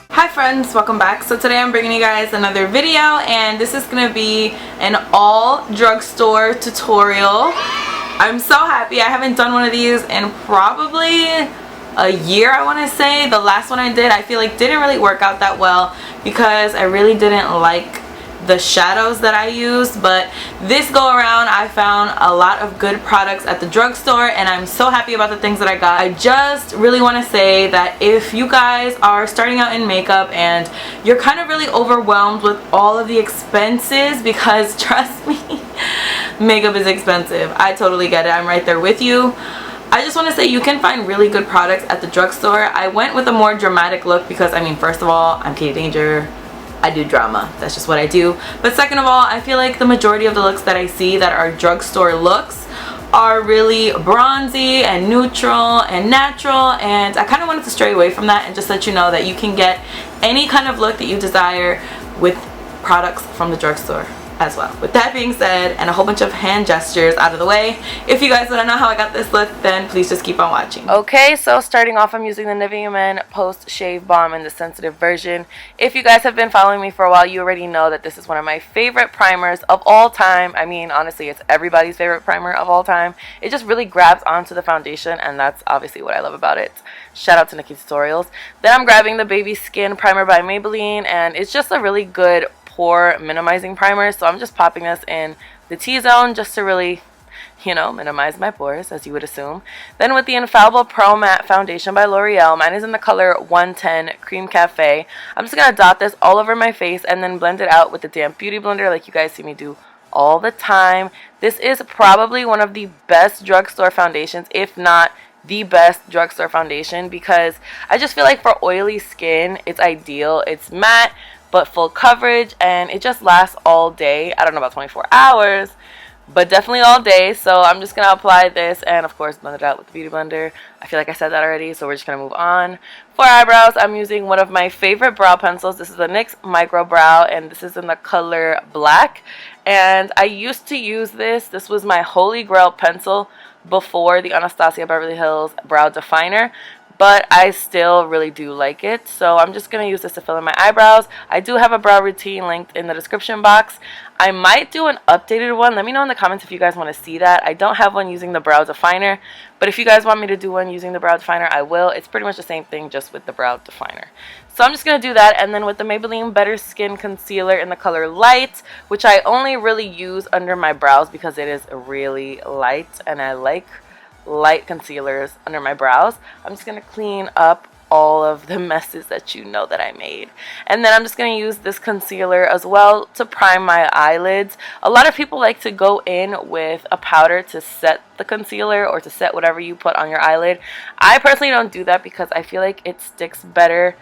Hi friends, welcome back. So today I'm bringing you guys another video, and this is going to be an all drugstore tutorial. I'm so happy. I haven't done one of these in probably a year, I want to say. The last one I did, I feel like didn't really work out that well because I really didn't like the shadows that I used, but this go around I found a lot of good products at the drugstore, and I'm so happy about the things that I got. I just really want to say that if you guys are starting out in makeup and you're kind of really overwhelmed with all of the expenses, because trust me, makeup is expensive. I totally get it. I'm right there with you. I just want to say you can find really good products at the drugstore. I went with a more dramatic look because, I mean, first of all, I'm Katie Danger. I do drama. That's just what I do. But second of all, I feel like the majority of the looks that I see that are drugstore looks are really bronzy and neutral and natural, and I kind of wanted to stray away from that and just let you know that you can get any kind of look that you desire with products from the drugstore as well. With that being said, and a whole bunch of hand gestures out of the way, if you guys want to know how I got this look, then please just keep on watching. Okay, so starting off, I'm using the Nivea Men Post Shave Balm in the sensitive version. If you guys have been following me for a while, you already know that this is one of my favorite primers of all time. I mean, honestly, it's everybody's favorite primer of all time. It just really grabs onto the foundation, and that's obviously what I love about it. Shout out to Nikki Tutorials. Then I'm grabbing the Baby Skin Primer by Maybelline, and it's just a really good pore minimizing primer, so I'm just popping this in the T-zone just to really, you know, minimize my pores, as you would assume. Then with the Infallible Pro Matte Foundation by L'Oreal, mine is in the color 110 Cream Cafe. I'm just gonna dot this all over my face and then blend it out with the damp beauty blender like you guys see me do all the time. This is probably one of the best drugstore foundations, if not the best drugstore foundation, because I just feel like for oily skin, it's ideal. It's matte but full coverage, and it just lasts all day. I don't know about 24 hours, but definitely all day. So I'm just gonna apply this and of course blend it out with the beauty blender. I feel like I said that already, so we're just gonna move on. For eyebrows, I'm using one of my favorite brow pencils. This is the NYX MicroBrow, and this is in the color Black. And I used to use this. This was my holy grail pencil before the Anastasia Beverly Hills Brow Definer, but I still really do like it. So I'm just going to use this to fill in my eyebrows. I do have a brow routine linked in the description box. I might do an updated one. Let me know in the comments if you guys want to see that. I don't have one using the brow definer, but if you guys want me to do one using the brow definer, I will. It's pretty much the same thing, just with the brow definer. So I'm just going to do that, and then with the Maybelline Better Skin Concealer in the color Light, which I only really use under my brows because it is really light, and I like light concealers under my brows. I'm just going to clean up all of the messes that you know that I made. And then I'm just going to use this concealer as well to prime my eyelids. A lot of people like to go in with a powder to set the concealer or to set whatever you put on your eyelid. I personally don't do that because I feel like it sticks better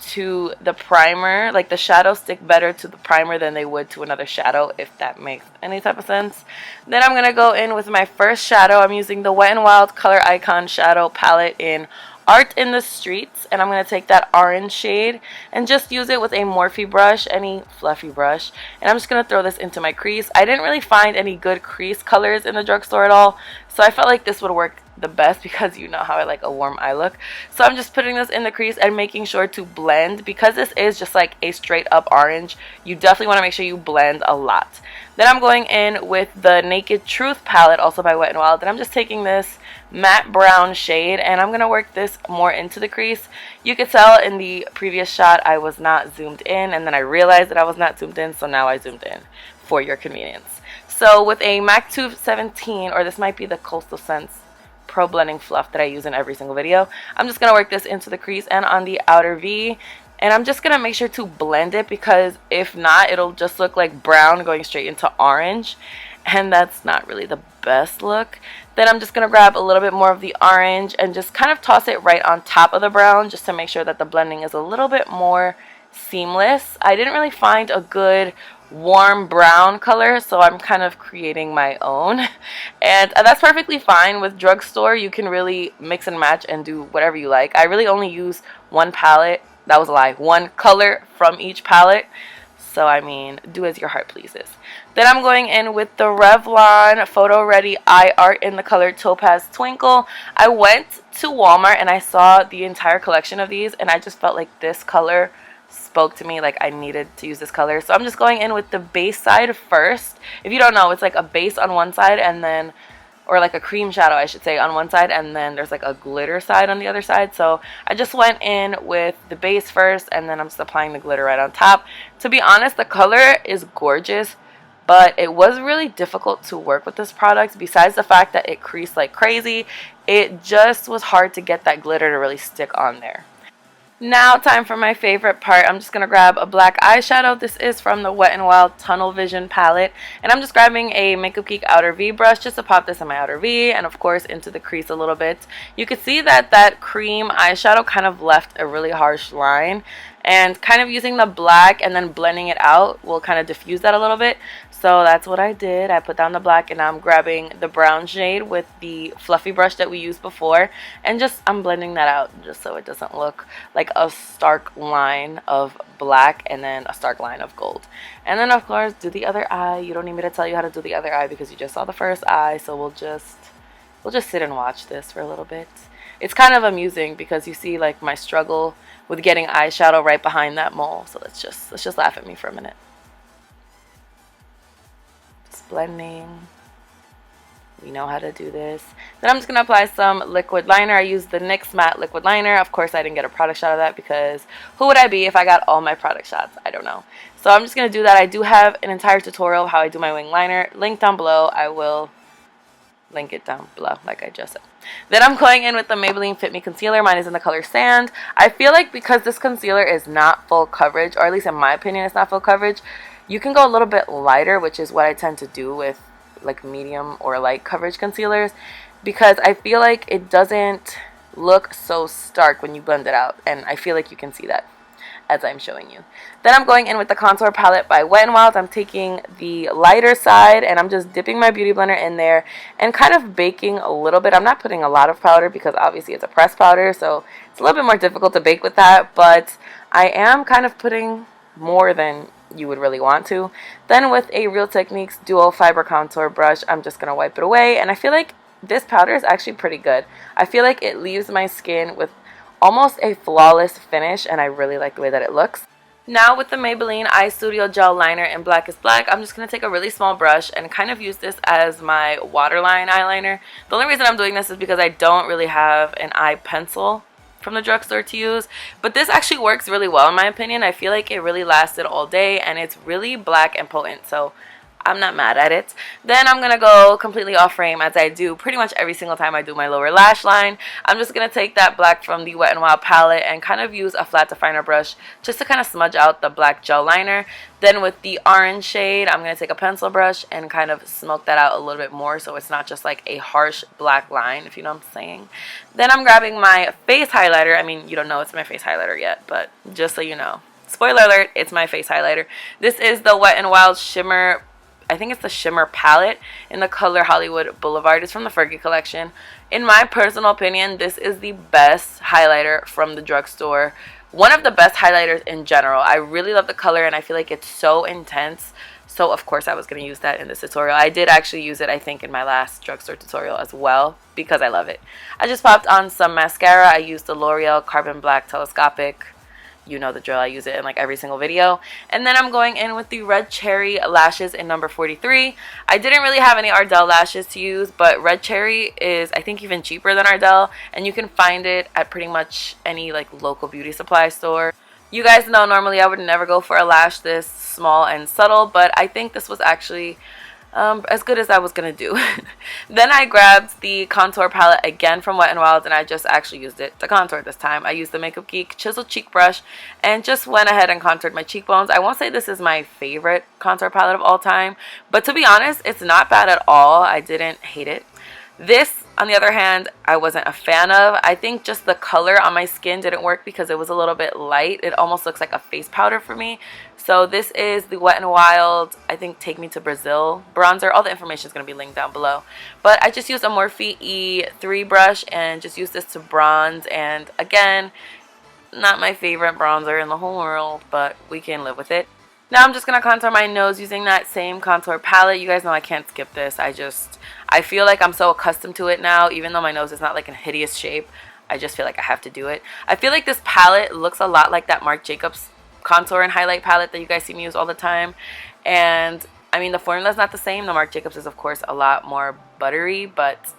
to the primer. Like the shadows stick better to the primer than they would to another shadow, if that makes any type of sense. Then I'm going to go in with my first shadow. I'm using the Wet n Wild Color Icon Shadow Palette in Art in the Streets, and I'm going to take that orange shade and just use it with a Morphe brush, any fluffy brush, and I'm just going to throw this into my crease. I didn't really find any good crease colors in the drugstore at all, so I felt like this would work the best because you know how I like a warm eye look. So I'm just putting this in the crease and making sure to blend, because this is just like a straight up orange. You definitely want to make sure you blend a lot. Then I'm going in with the Naked Truth palette, also by Wet n Wild, and I'm just taking this matte brown shade and I'm going to work this more into the crease. You could tell in the previous shot I was not zoomed in, and then I realized that I was not zoomed in, so now I zoomed in for your convenience. So with a MAC 217, or this might be the Coastal Scents Pro Blending Fluff that I use in every single video, I'm just going to work this into the crease and on the outer V. And I'm just going to make sure to blend it, because if not, it'll just look like brown going straight into orange. And that's not really the best look. Then I'm just going to grab a little bit more of the orange and just kind of toss it right on top of the brown, just to make sure that the blending is a little bit more seamless. I didn't really find a good warm brown color, so I'm kind of creating my own, and that's perfectly fine. With drugstore, you can really mix and match and do whatever you like. I really only use one palette, that was a lie, one color from each palette, So, I mean, do as your heart pleases. Then I'm going in with the Revlon Photo Ready Eye Art in the color Topaz Twinkle. I went to Walmart and I saw the entire collection of these, and I just felt like this color spoke to me, like I needed to use this color. So I'm just going in with the base side first. If you don't know, it's like a base on one side and then, or like a cream shadow I should say, on one side, and then there's like a glitter side on the other side. So I just went in with the base first and then I'm just applying the glitter right on top. To be honest, the color is gorgeous, but it was really difficult to work with this product. Besides the fact that it creased like crazy, it just was hard to get that glitter to really stick on there. Now, time for my favorite part. I'm just going to grab a black eyeshadow. This is from the Wet n Wild Tunnel Vision palette. And I'm just grabbing a Makeup Geek Outer V brush just to pop this in my outer V and, of course, into the crease a little bit. You can see that that cream eyeshadow kind of left a really harsh line. And kind of using the black and then blending it out will kind of diffuse that a little bit. So that's what I did. I put down the black and now I'm grabbing the brown shade with the fluffy brush that we used before. And just, I'm blending that out just so it doesn't look like a stark line of black and then a stark line of gold. And then, of course, do the other eye. You don't need me to tell you how to do the other eye because you just saw the first eye. So we'll just sit and watch this for a little bit. It's kind of amusing because you see like my struggle with getting eyeshadow right behind that mole. So let's just laugh at me for a minute. Just blending. We know how to do this. Then I'm just going to apply some liquid liner. I used the NYX matte liquid liner. Of course, I didn't get a product shot of that because who would I be if I got all my product shots? I don't know. So I'm just going to do that. I do have an entire tutorial of how I do my wing liner. Link down below. I will link it down below like I just said. Then I'm going in with the Maybelline Fit Me Concealer. Mine is in the color Sand. I feel like because this concealer is not full coverage, or at least in my opinion it's not full coverage, you can go a little bit lighter, which is what I tend to do with like medium or light coverage concealers, because I feel like it doesn't look so stark when you blend it out, and I feel like you can see that as I'm showing you. Then I'm going in with the contour palette by Wet n Wild. I'm taking the lighter side and I'm just dipping my beauty blender in there and kind of baking a little bit. I'm not putting a lot of powder because obviously it's a pressed powder, so it's a little bit more difficult to bake with that, but I am kind of putting more than you would really want to. Then with a Real Techniques Duo Fiber Contour Brush, I'm just going to wipe it away, and I feel like this powder is actually pretty good. I feel like it leaves my skin with almost a flawless finish, and I really like the way that it looks. Now with the Maybelline Eyestudio Gel Liner in Blackest Black, I'm just going to take a really small brush and kind of use this as my waterline eyeliner. The only reason I'm doing this is because I don't really have an eye pencil from the drugstore to use, but this actually works really well in my opinion. I feel like it really lasted all day and it's really black and potent, so I'm not mad at it. Then I'm going to go completely off frame as I do pretty much every single time I do my lower lash line. I'm just going to take that black from the Wet n Wild palette and kind of use a flat definer brush just to kind of smudge out the black gel liner. Then with the orange shade, I'm going to take a pencil brush and kind of smoke that out a little bit more so it's not just like a harsh black line, if you know what I'm saying. Then I'm grabbing my face highlighter. I mean, you don't know it's my face highlighter yet, but just so you know. Spoiler alert, it's my face highlighter. This is the Wet n Wild Shimmer, I think it's the Shimmer palette in the color Hollywood Boulevard. It's from the Fergie collection. In my personal opinion, this is the best highlighter from the drugstore. One of the best highlighters in general. I really love the color and I feel like it's so intense. So of course I was going to use that in this tutorial. I did actually use it, I think, in my last drugstore tutorial as well because I love it. I just popped on some mascara. I used the L'Oreal Carbon Black Telescopic. You know the drill, I use it in like every single video. And then I'm going in with the Red Cherry lashes in number 43. I didn't really have any Ardell lashes to use, but Red Cherry is, I think, even cheaper than Ardell, and you can find it at pretty much any like local beauty supply store. You guys know normally I would never go for a lash this small and subtle, but I think this was actually as good as I was gonna do. Then I grabbed the contour palette again from Wet n Wild and I just actually used it to contour this time. I used the Makeup Geek Chisel Cheek Brush and just went ahead and contoured my cheekbones. I won't say this is my favorite contour palette of all time, but to be honest, it's not bad at all. I didn't hate it. This, on the other hand, I wasn't a fan of. I think just the color on my skin didn't work because it was a little bit light. It almost looks like a face powder for me. So this is the Wet n Wild, I think, Take Me to Brazil bronzer. All the information is going to be linked down below. But I just used a Morphe E3 brush and just used this to bronze. And again, not my favorite bronzer in the whole world, but we can live with it. Now I'm just going to contour my nose using that same contour palette. You guys know I can't skip this. I feel like I'm so accustomed to it now, even though my nose is not like in hideous shape. I just feel like I have to do it. I feel like this palette looks a lot like that Marc Jacobs contour and highlight palette that you guys see me use all the time. And I mean, the formula is not the same. The Marc Jacobs is, of course, a lot more buttery, but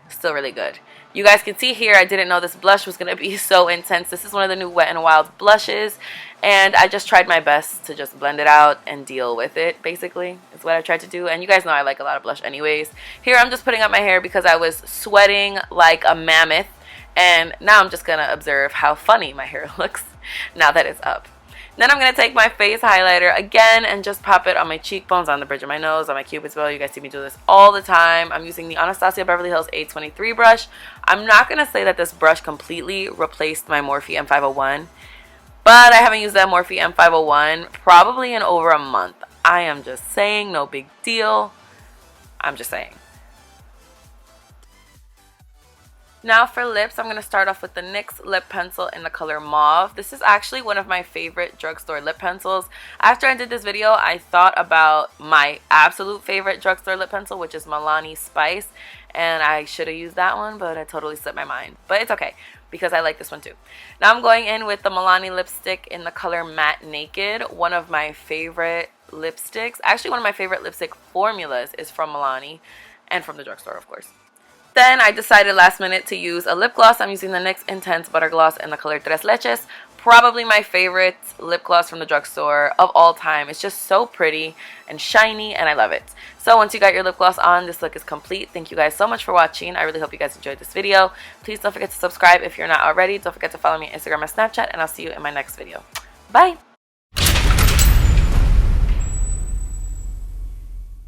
still really good. You guys can see here, I didn't know this blush was going to be so intense. This is one of the new Wet n Wild blushes, and I just tried my best to just blend it out and deal with it, basically, is what I tried to do. And you guys know I like a lot of blush anyways. Here, I'm just putting up my hair because I was sweating like a mammoth, and now I'm just going to observe how funny my hair looks now that it's up. Then I'm going to take my face highlighter again and just pop it on my cheekbones, on the bridge of my nose, on my cupid's bow. You guys see me do this all the time. I'm using the Anastasia Beverly Hills A23 brush. I'm not going to say that this brush completely replaced my Morphe M501, but I haven't used that Morphe M501 probably in over a month. I am just saying, no big deal. I'm just saying. Now for lips, I'm going to start off with the NYX Lip Pencil in the color Mauve. This is actually one of my favorite drugstore lip pencils. After I did this video, I thought about my absolute favorite drugstore lip pencil, which is Milani Spice. And I should have used that one, but I totally slipped my mind. But it's okay, because I like this one too. Now I'm going in with the Milani lipstick in the color Matte Naked. One of my favorite lipsticks. Actually, one of my favorite lipstick formulas is from Milani. And from the drugstore, of course. Then I decided last minute to use a lip gloss. I'm using the NYX Intense Butter Gloss in the color Tres Leches. Probably my favorite lip gloss from the drugstore of all time. It's just so pretty and shiny, and I love it. So once you got your lip gloss on, this look is complete. Thank you guys so much for watching. I really hope you guys enjoyed this video. Please don't forget to subscribe if you're not already. Don't forget to follow me on Instagram and Snapchat, and I'll see you in my next video. Bye!